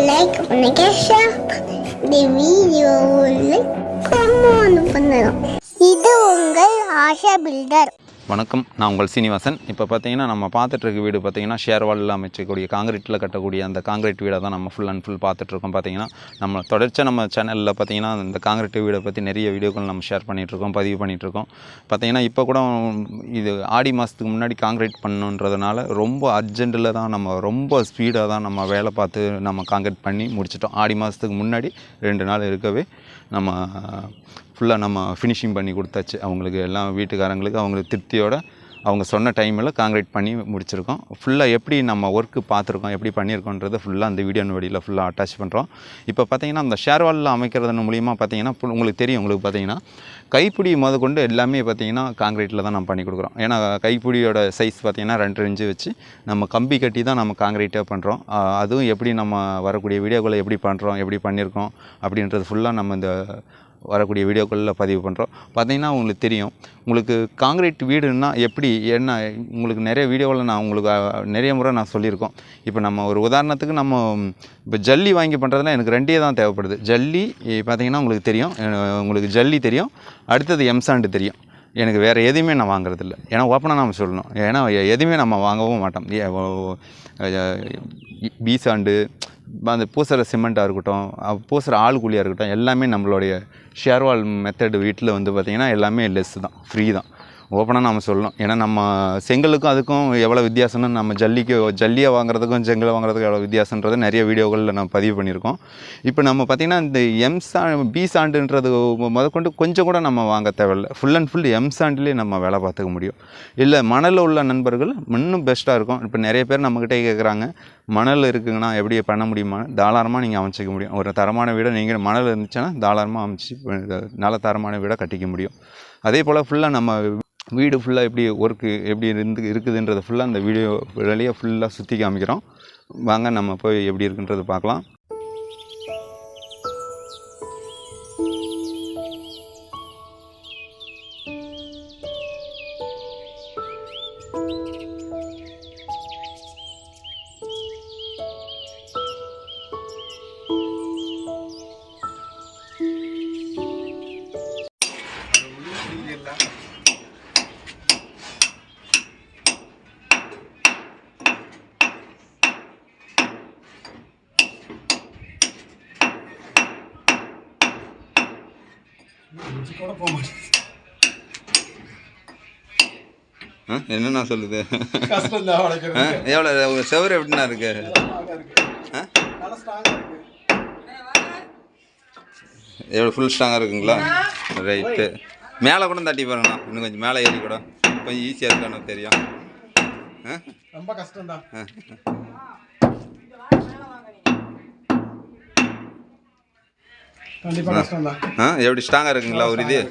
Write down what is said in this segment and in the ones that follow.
Like பண்ணுங்க, share பண்ணுங்க. இந்த வீடியோவை கமெண்ட் பண்ணுங்க. இது உங்கள் ஆஷா பில்டர். வணக்கம், நான் உங்கள் சீனிவாசன். இப்போ பார்த்தீங்கன்னா நம்ம பார்த்துட்ருக்க வீடு பார்த்தீங்கன்னா ஷேர்வாலில் அமைச்சக்கூடிய காங்கிரீட்டில் கட்டக்கூடிய அந்த காங்கிரீட் வீடை தான் நம்ம ஃபுல் அண்ட் ஃபுல் பார்த்துட்ருக்கோம். பார்த்தீங்கன்னா நம்ம தொடர்ச்சியாக நம்ம சேனலில் பார்த்தீங்கன்னா இந்த காங்கிரீட் வீடை பற்றி நிறைய வீடியோக்கள் நம்ம ஷேர் பண்ணிகிட்ருக்கோம், பதிவு பண்ணிகிட்ருக்கோம். பார்த்தீங்கன்னா இப்போ கூட இது ஆடி மாதத்துக்கு முன்னாடி காங்கிரீட் பண்ணுன்றதுனால ரொம்ப அர்ஜென்ட்டில் தான் நம்ம ரொம்ப ஸ்பீடாக தான் நம்ம வேலை பார்த்து நம்ம காங்கிரீட் பண்ணி முடிச்சிட்டோம். ஆடி மாதத்துக்கு முன்னாடி 2 நாள் இருக்கவே நம்ம ஃபுல்லாக நம்ம ஃபினிஷிங் பண்ணி கொடுத்தாச்சு. அவங்களுக்கு எல்லாம் வீட்டுக்காரங்களுக்கு அவங்களுக்கு திருப்தியோடு அவங்க சொன்ன டைமில் காங்கிரீட் பண்ணி முடிச்சிருக்கோம். ஃபுல்லாக எப்படி நம்ம ஒர்க்கு பார்த்துருக்கோம், எப்படி பண்ணியிருக்கோன்றதை ஃபுல்லாக அந்த வீடியோ வழியில் ஃபுல்லாக அட்டாச் பண்ணுறோம். இப்போ பார்த்தீங்கன்னா அந்த ஷேர்வாலில் அமைக்கிறதன் மூலிமா பார்த்தீங்கன்னா உங்களுக்கு தெரியும், உங்களுக்கு பார்த்தீங்கன்னா கைப்பிடி கொண்டு எல்லாமே பார்த்தீங்கன்னா காங்கிரீட்டில் தான் நம்ம பண்ணி கொடுக்குறோம். ஏன்னா கைப்பிடியோட சைஸ் பார்த்தீங்கன்னா 2 இன்ச்சு வச்சு நம்ம கம்பி கட்டி தான் நம்ம காங்கிரீட்டாக பண்ணுறோம். அதுவும் எப்படி நம்ம வரக்கூடிய வீடியோக்களை எப்படி பண்ணுறோம், எப்படி பண்ணியிருக்கோம் அப்படின்றது ஃபுல்லாக நம்ம இந்த வரக்கூடிய வீடியோக்களில் பதிவு பண்ணுறோம். பார்த்தீங்கன்னா உங்களுக்கு தெரியும், உங்களுக்கு காங்கிரீட் வீடுன்னா எப்படி என்ன உங்களுக்கு நிறைய வீடியோவில் நான் உங்களுக்கு நிறைய முறை நான் சொல்லியிருக்கோம். இப்போ நம்ம ஒரு உதாரணத்துக்கு நம்ம இப்போ ஜல்லி வாங்கி பண்ணுறதுனா எனக்கு 2 தான் தேவைப்படுது. ஜல்லி பார்த்தீங்கன்னா உங்களுக்கு தெரியும், உங்களுக்கு ஜல்லி தெரியும், அடுத்தது எம்சாண்டு தெரியும். எனக்கு வேறு எதுவுமே நான் வாங்குறதில்ல. ஏன்னா ஓப்பனாக நம்ம சொல்லணும், ஏன்னா எதுவுமே நம்ம வாங்கவும் மாட்டோம். பி சாண்டு, அந்த பூசுகிற சிமெண்ட்டாக இருக்கட்டும், பூசுகிற ஆள் கூலியாக இருக்கட்டும், எல்லாமே நம்மளுடைய ஷேர்வால் மெத்தடு வீட்டில் வந்து பார்த்திங்கன்னா எல்லாமே லெஸ் தான், ஃப்ரீ தான். ஓப்பனாக நம்ம சொல்லணும். ஏன்னா நம்ம செங்கலுக்கும் அதுக்கும் எவ்வளோ வித்தியாசம்னு நம்ம ஜல்லியை வாங்குறதுக்கும் செங்கலை வாங்குறதுக்கும் எவ்வளோ வித்தியாசன்றது நிறைய வீடியோக்களில் நம்ம பதிவு பண்ணியிருக்கோம். இப்போ நம்ம பார்த்திங்கன்னா இந்த பி சாண்டுன்றது முதற்கொண்டு கொஞ்சம் கூட நம்ம வாங்க தேவையில்லை. ஃபுல் அண்ட் ஃபுல் சாண்டிலே நம்ம வேலை பார்த்துக்க முடியும். இல்லை மணலில் உள்ள நண்பர்கள் இன்னும் பெஸ்ட்டாக இருக்கும். இப்போ நிறைய பேர் நம்மக்கிட்டே கேட்குறாங்க, மணல் இருக்குங்கன்னா எப்படி பண்ண முடியுமா? தாராளமாக நீங்கள் அமைச்சிக்க முடியும். ஒரு தரமான வீடை நீங்கள் மணல் இருந்துச்சுன்னா தாராளமாக அமைச்சு நல்ல தரமான வீடை கட்டிக்க முடியும். அதே போல் ஃபுல்லாக நம்ம வீடு ஃபுல்லாக எப்படி ஒர்க்கு எப்படி இருக்குதுன்றது ஃபுல்லாக அந்த வீடியோ வழியாக ஃபுல்லாக சுற்றி காமிக்கிறோம். வாங்க நம்ம போய் எப்படி இருக்குன்றது பார்க்கலாம். என்னண்ணா சொல்லுது? எவ்வளோ செவரு எப்படின்னா இருக்கு? எவ்வளோ ஃபுல் ஸ்ட்ராங்காக இருக்குங்களா? ரைட்டு. மேலே கூட தட்டி பாருங்கண்ணா, இன்னும் கொஞ்சம் மேலே ஏறி கூட கொஞ்சம் ஈஸியாக இருக்கான்னு தெரியும். ரொம்ப கஷ்டம் தான். எப்படி ஸ்ட்ராங்காக இருக்குங்களா ஒரு இது?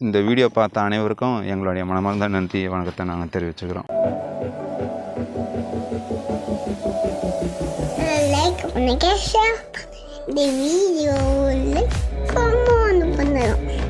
இந்த வீடியோ பார்த்த அனைவருக்கும் எங்களுடைய மனமார்ந்த நன்றி வணக்கத்தை நாங்கள் தெரிவிச்சுக்கிறோம். லைக் பண்ணுங்க, ஷேர் பண்ணுங்க, இந்த வீடியோவில் கமெண்ட் பண்ணுங்க.